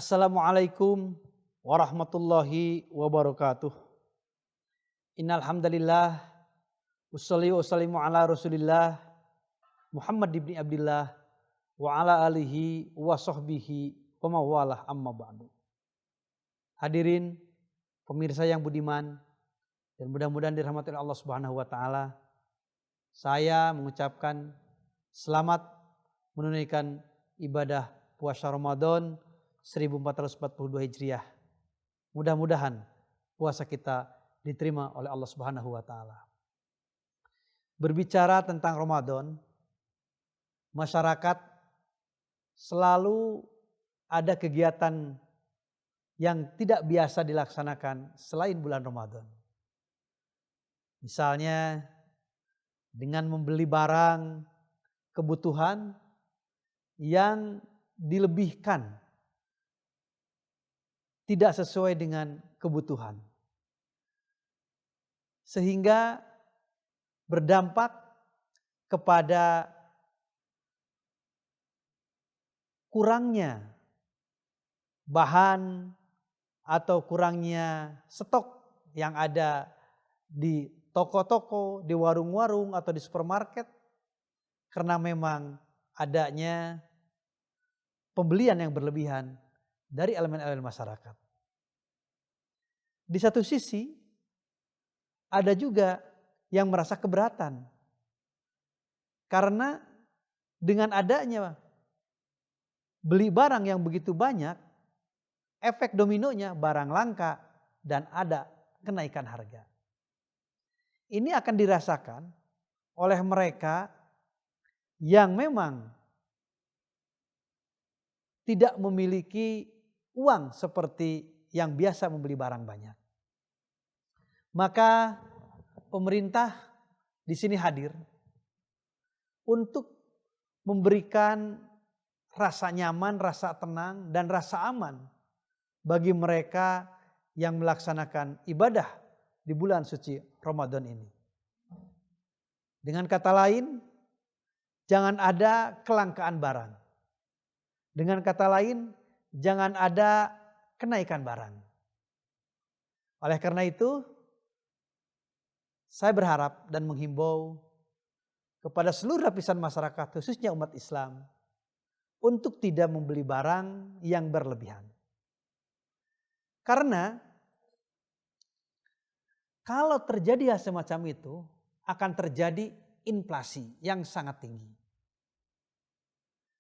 Assalamualaikum warahmatullahi wabarakatuh. Innal hamdalillah usholli wa sallimu ala Rasulillah Muhammad ibni Abdillah wa ala alihi wa sahbihi wa mawalah amma ba'du. Hadirin pemirsa yang budiman dan mudah-mudahan dirahmati oleh Allah Subhanahu wa taala. Saya mengucapkan selamat menunaikan ibadah puasa Ramadan 1442 Hijriah. Mudah-mudahan puasa kita diterima oleh Allah Subhanahu wa taala. Berbicara tentang Ramadan, masyarakat selalu ada kegiatan yang tidak biasa dilaksanakan selain bulan Ramadan. Misalnya dengan membeli barang kebutuhan yang dilebihkan, tidak sesuai dengan kebutuhan, sehingga berdampak kepada kurangnya bahan atau kurangnya stok yang ada di toko-toko, di warung-warung atau di supermarket, karena memang adanya pembelian yang berlebihan dari elemen-elemen masyarakat. Di satu sisi ada juga yang merasa keberatan karena dengan adanya beli barang yang begitu banyak, efek dominonya barang langka dan ada kenaikan harga. Ini akan dirasakan oleh mereka yang memang tidak memiliki uang seperti yang biasa membeli barang banyak. Maka pemerintah di sini hadir untuk memberikan rasa nyaman, rasa tenang, dan rasa aman bagi mereka yang melaksanakan ibadah di bulan suci Ramadan ini. Dengan kata lain, jangan ada kelangkaan barang. Dengan kata lain, jangan ada kenaikan barang. Oleh karena itu, saya berharap dan menghimbau kepada seluruh lapisan masyarakat, khususnya umat Islam, untuk tidak membeli barang yang berlebihan. Karena kalau terjadi hal semacam itu, akan terjadi inflasi yang sangat tinggi.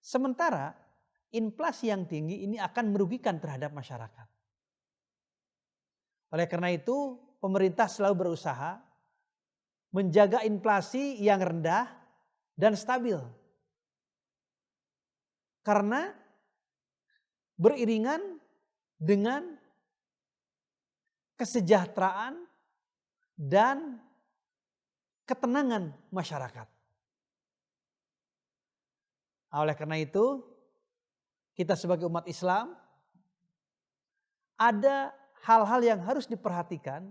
Sementara inflasi yang tinggi ini akan merugikan terhadap masyarakat. Oleh karena itu, pemerintah selalu berusaha menjaga inflasi yang rendah dan stabil. Karena beriringan dengan kesejahteraan dan ketenangan masyarakat. Oleh karena itu, kita sebagai umat Islam ada hal-hal yang harus diperhatikan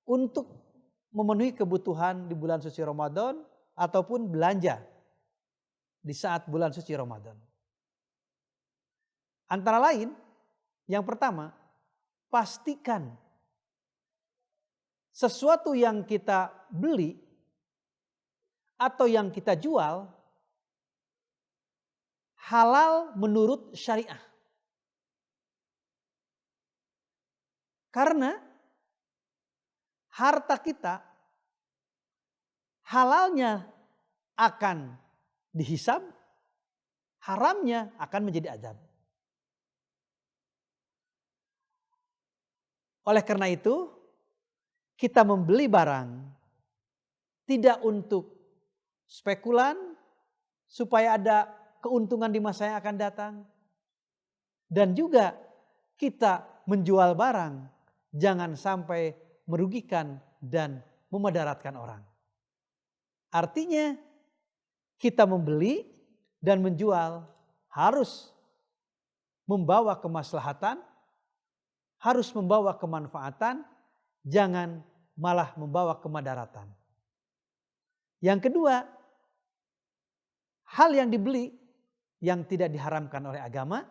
untuk memenuhi kebutuhan di bulan suci Ramadan ataupun belanja di saat bulan suci Ramadan. Antara lain, yang pertama, pastikan sesuatu yang kita beli atau yang kita jual halal menurut syariah. Karena harta kita halalnya akan dihisab, haramnya akan menjadi azab. Oleh karena itu, kita membeli barang tidak untuk spekulan supaya ada keuntungan di masa yang akan datang. Dan juga kita menjual barang jangan sampai merugikan dan memadaratkan orang. Artinya kita membeli dan menjual harus membawa kemaslahatan, harus membawa kemanfaatan, jangan malah membawa kemadaratan. Yang kedua, hal yang dibeli yang tidak diharamkan oleh agama,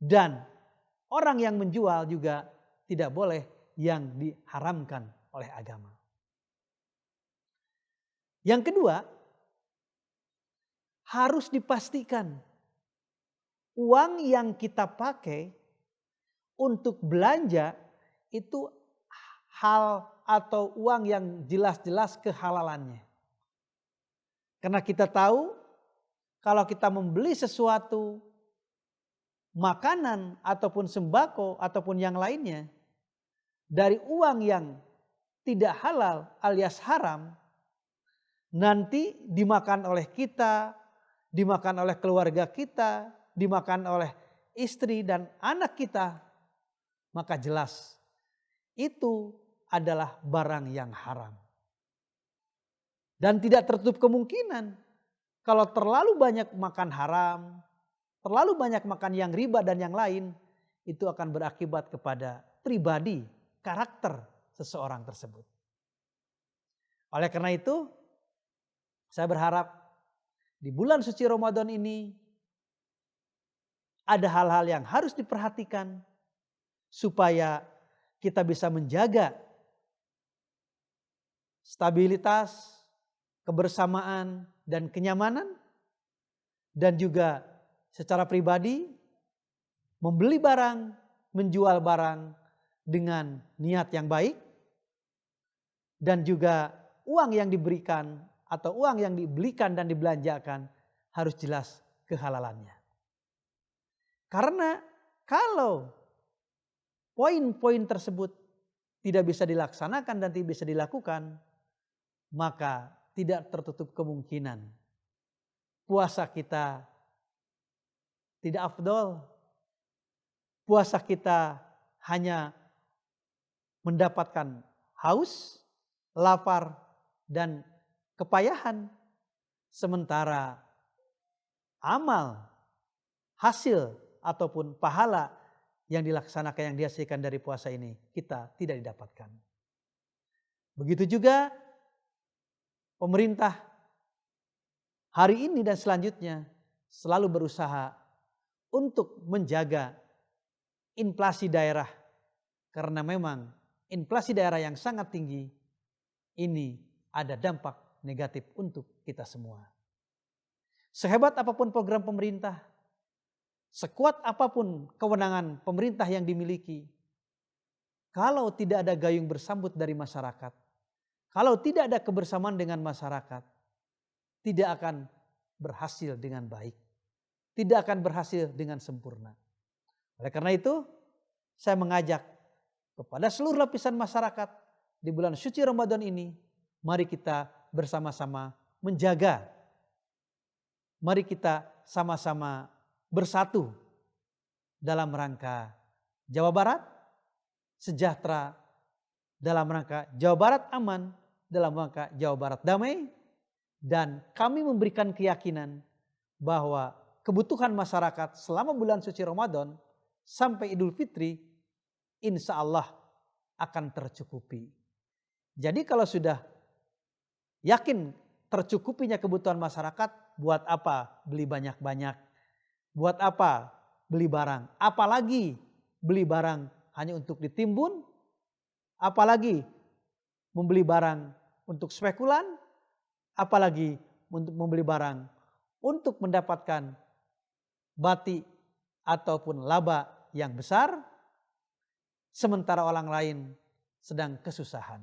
Dan orang yang menjual juga tidak boleh yang diharamkan oleh agama. Yang kedua, harus dipastikan uang yang kita pakai untuk belanja itu hal atau uang yang jelas-jelas kehalalannya. Karena kita tahu kalau kita membeli sesuatu, makanan ataupun sembako ataupun yang lainnya dari uang yang tidak halal alias haram, nanti dimakan oleh kita, dimakan oleh keluarga kita, dimakan oleh istri dan anak kita, maka jelas itu adalah barang yang haram. Dan tidak tertutup kemungkinan kalau terlalu banyak makan haram, terlalu banyak makan yang riba dan yang lain, itu akan berakibat kepada pribadi, karakter seseorang tersebut. Oleh karena itu, saya berharap di bulan suci Ramadan ini ada hal-hal yang harus diperhatikan supaya kita bisa menjaga stabilitas, kebersamaan dan kenyamanan, dan juga secara pribadi membeli barang, menjual barang dengan niat yang baik, dan juga uang yang diberikan atau uang yang dibelikan dan dibelanjakan harus jelas kehalalannya. Karena kalau poin-poin tersebut tidak bisa dilaksanakan dan tidak bisa dilakukan, maka tidak tertutup kemungkinan puasa kita tidak afdol. Puasa kita hanya mendapatkan haus, lapar, dan kepayahan. Sementara amal, hasil ataupun pahala yang dilaksanakan, yang dihasilkan dari puasa ini kita tidak didapatkan. Begitu juga pemerintah hari ini dan selanjutnya selalu berusaha untuk menjaga inflasi daerah. Karena memang inflasi daerah yang sangat tinggi ini ada dampak negatif untuk kita semua. Sehebat apapun program pemerintah, sekuat apapun kewenangan pemerintah yang dimiliki, kalau tidak ada gayung bersambut dari masyarakat, kalau tidak ada kebersamaan dengan masyarakat, tidak akan berhasil dengan baik. Tidak akan berhasil dengan sempurna. Oleh karena itu, saya mengajak kepada seluruh lapisan masyarakat di bulan suci Ramadan ini, mari kita bersama-sama menjaga. Mari kita sama-sama bersatu dalam rangka Jawa Barat sejahtera, dalam rangka Jawa Barat aman, dalam rangka Jawa Barat damai, dan kami memberikan keyakinan bahwa kebutuhan masyarakat selama bulan suci Ramadan sampai Idul Fitri insya Allah akan tercukupi. Jadi kalau sudah yakin tercukupinya kebutuhan masyarakat, buat apa beli banyak-banyak? Buat apa beli barang? Apalagi beli barang hanya untuk ditimbun? Apalagi membeli barang untuk spekulan, apalagi untuk membeli barang untuk mendapatkan bati ataupun laba yang besar, sementara orang lain sedang kesusahan.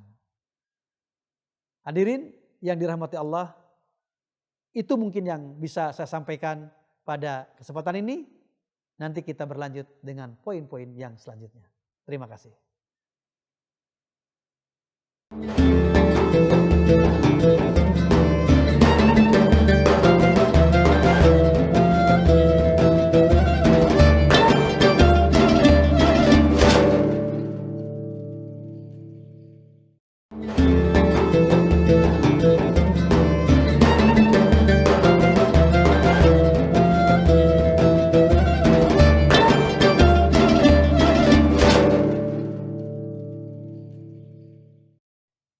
Hadirin yang dirahmati Allah, itu mungkin yang bisa saya sampaikan pada kesempatan ini. Nanti kita berlanjut dengan poin-poin yang selanjutnya. Terima kasih.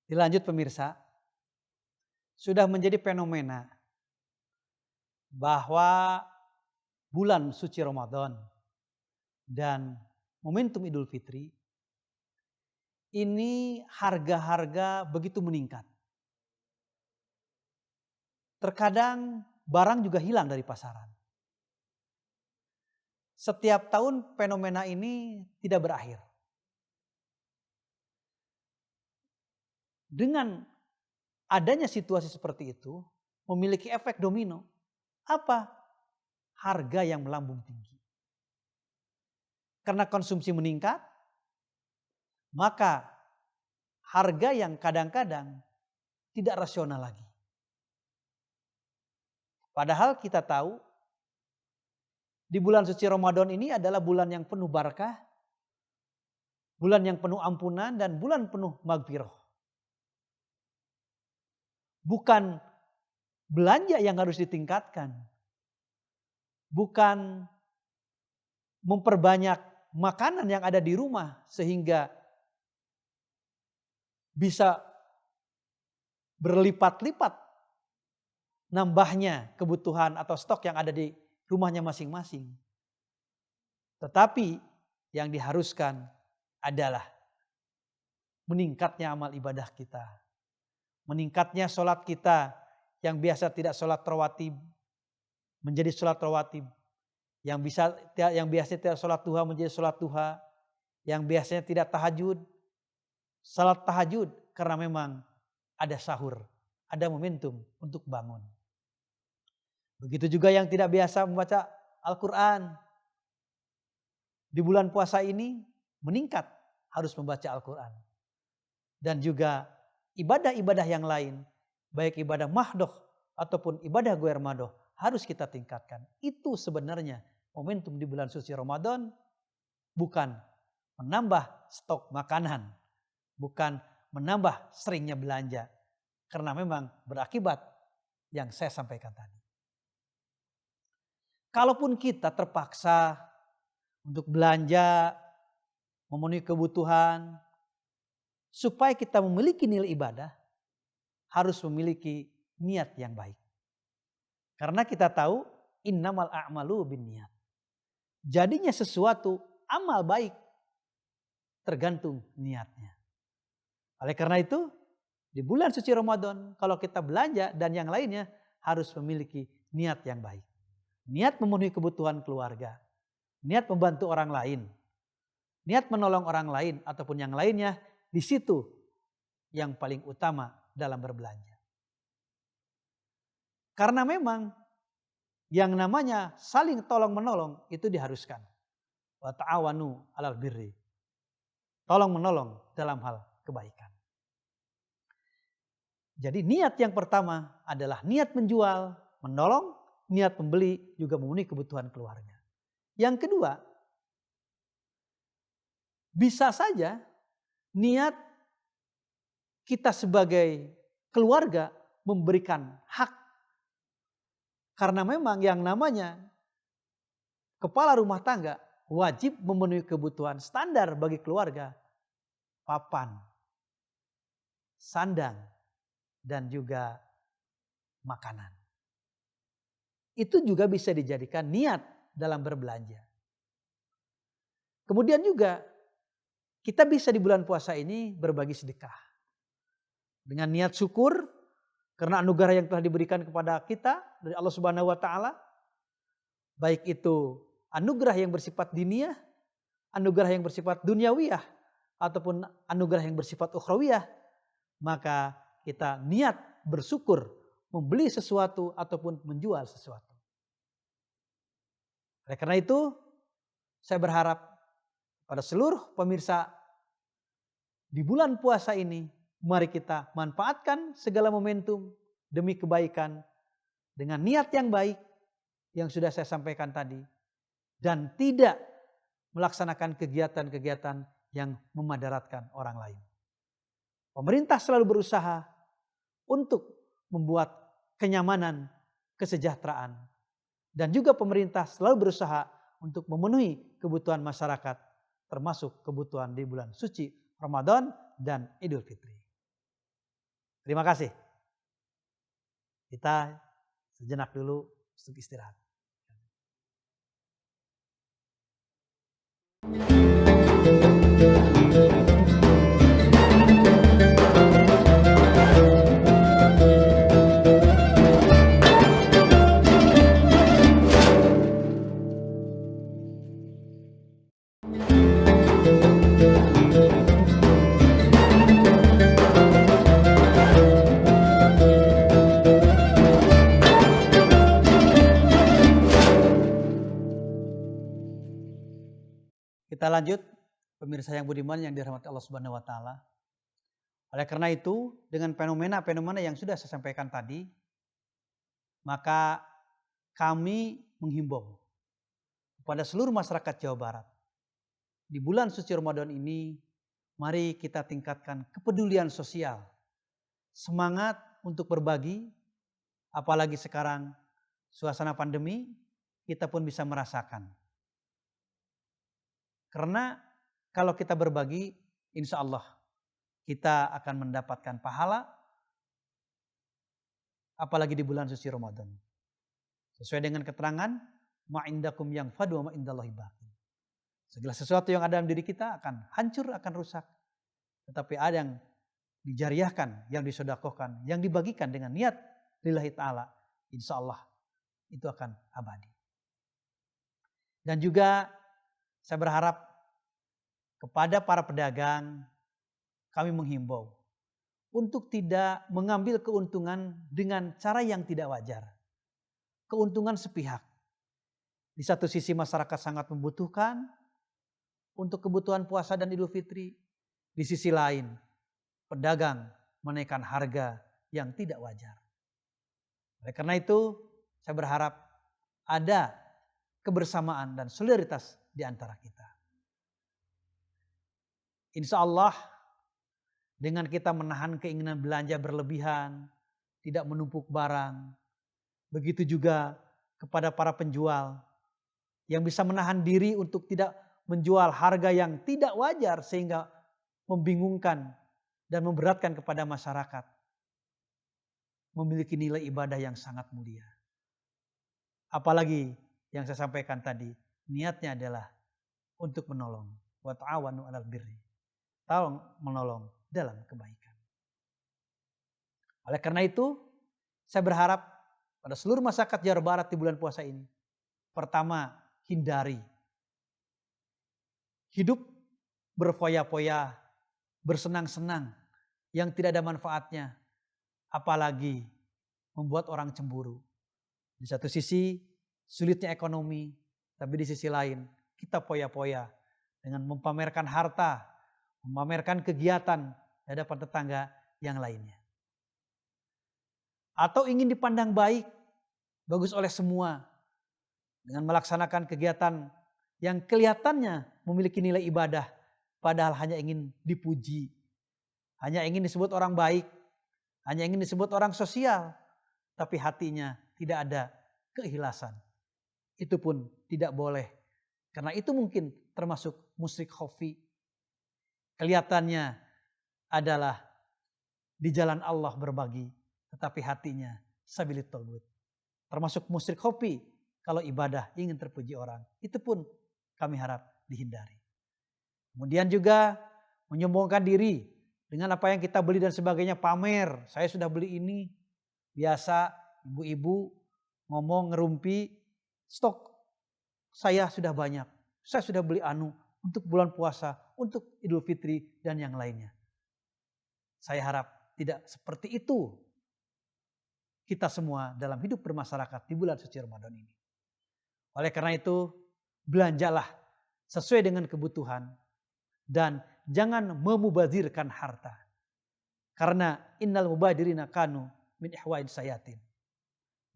Dilanjut pemirsa, sudah menjadi fenomena bahwa bulan suci Ramadan dan momentum Idul Fitri, ini harga-harga begitu meningkat. Terkadang barang juga hilang dari pasaran. Setiap tahun fenomena ini tidak berakhir. Dengan adanya situasi seperti itu, memiliki efek domino. Apa? Harga yang melambung tinggi. Karena konsumsi meningkat, maka harga yang kadang-kadang tidak rasional lagi. Padahal kita tahu di bulan suci Ramadan ini adalah bulan yang penuh barakah, bulan yang penuh ampunan, dan bulan penuh maghfirah. Bukan belanja yang harus ditingkatkan, bukan memperbanyak makanan yang ada di rumah sehingga bisa berlipat-lipat nambahnya kebutuhan atau stok yang ada di rumahnya masing-masing. Tetapi yang diharuskan adalah meningkatnya amal ibadah kita. Meningkatnya sholat kita yang biasa tidak sholat rawatib menjadi sholat rawatib. Yang biasa tidak sholat duha menjadi sholat duha. Yang biasanya tidak tahajud, sholat tahajud karena memang ada sahur, ada momentum untuk bangun. Begitu juga yang tidak biasa membaca Al-Quran. Di bulan puasa ini meningkat harus membaca Al-Quran. Dan juga ibadah-ibadah yang lain, baik ibadah mahdoh ataupun ibadah goer madoh, harus kita tingkatkan. Itu sebenarnya momentum di bulan suci Ramadan, bukan menambah stok makanan, bukan menambah seringnya belanja. Karena memang berakibat yang saya sampaikan tadi. Kalaupun kita terpaksa untuk belanja, memenuhi kebutuhan, supaya kita memiliki nilai ibadah, harus memiliki niat yang baik. Karena kita tahu innamal a'malu binniyat. Jadinya sesuatu amal baik tergantung niatnya. Oleh karena itu, di bulan suci Ramadan kalau kita belanja dan yang lainnya harus memiliki niat yang baik. Niat memenuhi kebutuhan keluarga, niat membantu orang lain, niat menolong orang lain ataupun yang lainnya, di situ yang paling utama dalam berbelanja. Karena memang yang namanya saling tolong menolong itu diharuskan. Wa ta'awanu 'alal birri. Tolong menolong dalam hal kebaikan. Jadi niat yang pertama adalah niat menjual, menolong, niat membeli, juga memenuhi kebutuhan keluarga. Yang kedua, bisa saja niat kita sebagai keluarga memberikan hak. Karena memang yang namanya kepala rumah tangga wajib memenuhi kebutuhan standar bagi keluarga. Papan, sandang, dan juga makanan. Itu juga bisa dijadikan niat dalam berbelanja. Kemudian juga kita bisa di bulan puasa ini berbagi sedekah. Dengan niat syukur karena anugerah yang telah diberikan kepada kita dari Allah Subhanahu wa taala. Baik itu anugerah yang bersifat diniyah, anugerah yang bersifat dunyawiyah, ataupun anugerah yang bersifat ukhrawiyah. Maka kita niat bersyukur membeli sesuatu ataupun menjual sesuatu. Oleh karena itu, saya berharap pada seluruh pemirsa di bulan puasa ini, mari kita manfaatkan segala momentum demi kebaikan dengan niat yang baik yang sudah saya sampaikan tadi, dan tidak melaksanakan kegiatan-kegiatan yang memadaratkan orang lain. Pemerintah selalu berusaha untuk membuat kenyamanan, kesejahteraan, dan juga pemerintah selalu berusaha untuk memenuhi kebutuhan masyarakat, termasuk kebutuhan di bulan suci Ramadan dan Idul Fitri. Terima kasih. Kita sejenak dulu untuk istirahat. Kita lanjut, pemirsa yang budiman yang dirahmati Allah Subhanahu wa taala. Oleh karena itu, dengan fenomena-fenomena yang sudah saya sampaikan tadi, maka kami menghimbau kepada seluruh masyarakat Jawa Barat. Di bulan suci Ramadan ini, mari kita tingkatkan kepedulian sosial. Semangat untuk berbagi, apalagi sekarang suasana pandemi, kita pun bisa merasakan. Karena kalau kita berbagi, insya Allah kita akan mendapatkan pahala, apalagi di bulan suci Ramadan. Sesuai dengan keterangan, ma'indakum yang fadu wa ma'indallahi baqin. Segala sesuatu yang ada dalam diri kita akan hancur, akan rusak. Tetapi ada yang dijariahkan, yang disedekahkan, yang dibagikan dengan niat lillahi ta'ala, insya Allah itu akan abadi. Dan juga saya berharap kepada para pedagang, kami menghimbau untuk tidak mengambil keuntungan dengan cara yang tidak wajar. Keuntungan sepihak. Di satu sisi masyarakat sangat membutuhkan untuk kebutuhan puasa dan Idul Fitri. Di sisi lain, pedagang menaikkan harga yang tidak wajar. Oleh karena itu, saya berharap ada kebersamaan dan solidaritas di antara kita. Insya Allah, dengan kita menahan keinginan belanja berlebihan, tidak menumpuk barang, begitu juga kepada para penjual yang bisa menahan diri untuk tidak menjual harga yang tidak wajar sehingga membingungkan dan memberatkan kepada masyarakat. Memiliki nilai ibadah yang sangat mulia. Apalagi yang saya sampaikan tadi, niatnya adalah untuk menolong. Wa ta'awanu 'alal birri. Tolong menolong dalam kebaikan. Oleh karena itu, saya berharap pada seluruh masyarakat Jawa Barat di bulan puasa ini, pertama, hindari hidup berfoya-foya, bersenang-senang yang tidak ada manfaatnya, apalagi membuat orang cemburu. Di satu sisi sulitnya ekonomi, tapi di sisi lain kita foya-foya dengan memamerkan harta, memamerkan kegiatan di hadapan tetangga yang lainnya. Atau ingin dipandang baik, bagus oleh semua dengan melaksanakan kegiatan yang kelihatannya memiliki nilai ibadah, padahal hanya ingin dipuji, hanya ingin disebut orang baik, hanya ingin disebut orang sosial, tapi hatinya tidak ada keikhlasan. Itu pun tidak boleh, karena itu mungkin termasuk musyrik khafi. Kelihatannya adalah di jalan Allah berbagi, tetapi hatinya sabilit tagut. Termasuk musyrik khafi kalau ibadah ingin terpuji orang. Itu pun kami harap dihindari. Kemudian juga menyombongkan diri dengan apa yang kita beli dan sebagainya, pamer. Saya sudah beli ini. Biasa ibu-ibu ngomong ngerumpi, stok saya sudah banyak. Saya sudah beli untuk bulan puasa, untuk Idul Fitri dan yang lainnya. Saya harap tidak seperti itu kita semua dalam hidup bermasyarakat di bulan suci Ramadan ini. Oleh karena itu, belanjalah sesuai dengan kebutuhan dan jangan memubazirkan harta. Karena innal mubadirina kanu min ihwaid sayatin.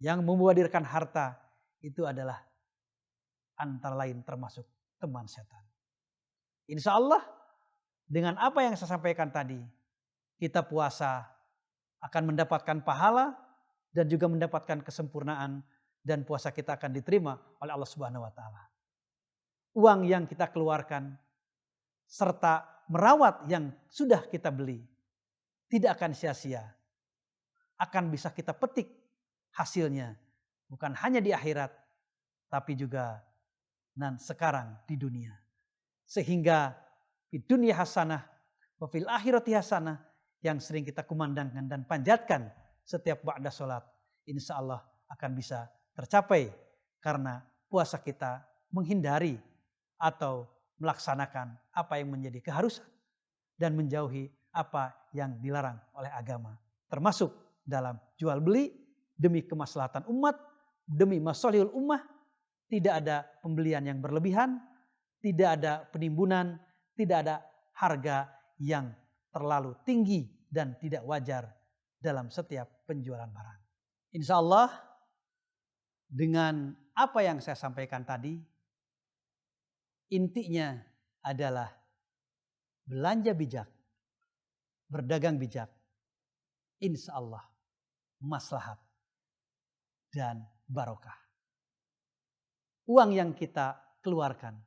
Yang memubazirkan harta itu adalah antara lain termasuk teman setan. Insya Allah dengan apa yang saya sampaikan tadi, kita puasa akan mendapatkan pahala dan juga mendapatkan kesempurnaan, dan puasa kita akan diterima oleh Allah Subhanahu wa taala. Uang yang kita keluarkan serta merawat yang sudah kita beli tidak akan sia-sia. Akan bisa kita petik hasilnya bukan hanya di akhirat tapi juga sekarang di dunia. Sehingga di dunia hasanah, wa fil akhirati hasanah, yang sering kita kumandangkan dan panjatkan setiap ba'da sholat, insya Allah akan bisa tercapai karena puasa kita menghindari atau melaksanakan apa yang menjadi keharusan dan menjauhi apa yang dilarang oleh agama, termasuk dalam jual beli demi kemaslahatan umat, demi maslahul ummah. Tidak ada pembelian yang berlebihan, tidak ada penimbunan, tidak ada harga yang terlalu tinggi dan tidak wajar dalam setiap penjualan barang. Insya Allah dengan apa yang saya sampaikan tadi, intinya adalah belanja bijak, berdagang bijak, insya Allah maslahat dan barokah. Uang yang kita keluarkan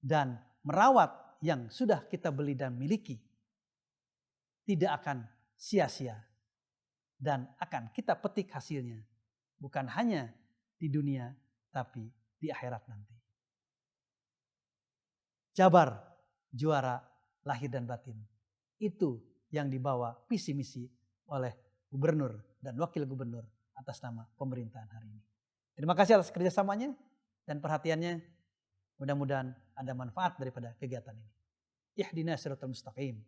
dan merawat yang sudah kita beli dan miliki tidak akan sia-sia dan akan kita petik hasilnya, bukan hanya di dunia tapi di akhirat nanti. Jabar, juara lahir dan batin, itu yang dibawa visi misi oleh gubernur dan wakil gubernur atas nama pemerintahan hari ini. Terima kasih atas kerjasamanya dan perhatiannya. Mudah-mudahan ada manfaat daripada kegiatan ini. Ihdinas siratal mustaqim.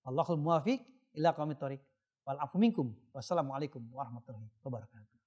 Wallahul muwafiq ila aqwamit thoriq. Wal afu minkum. Wassalamualaikum warahmatullahi wabarakatuh.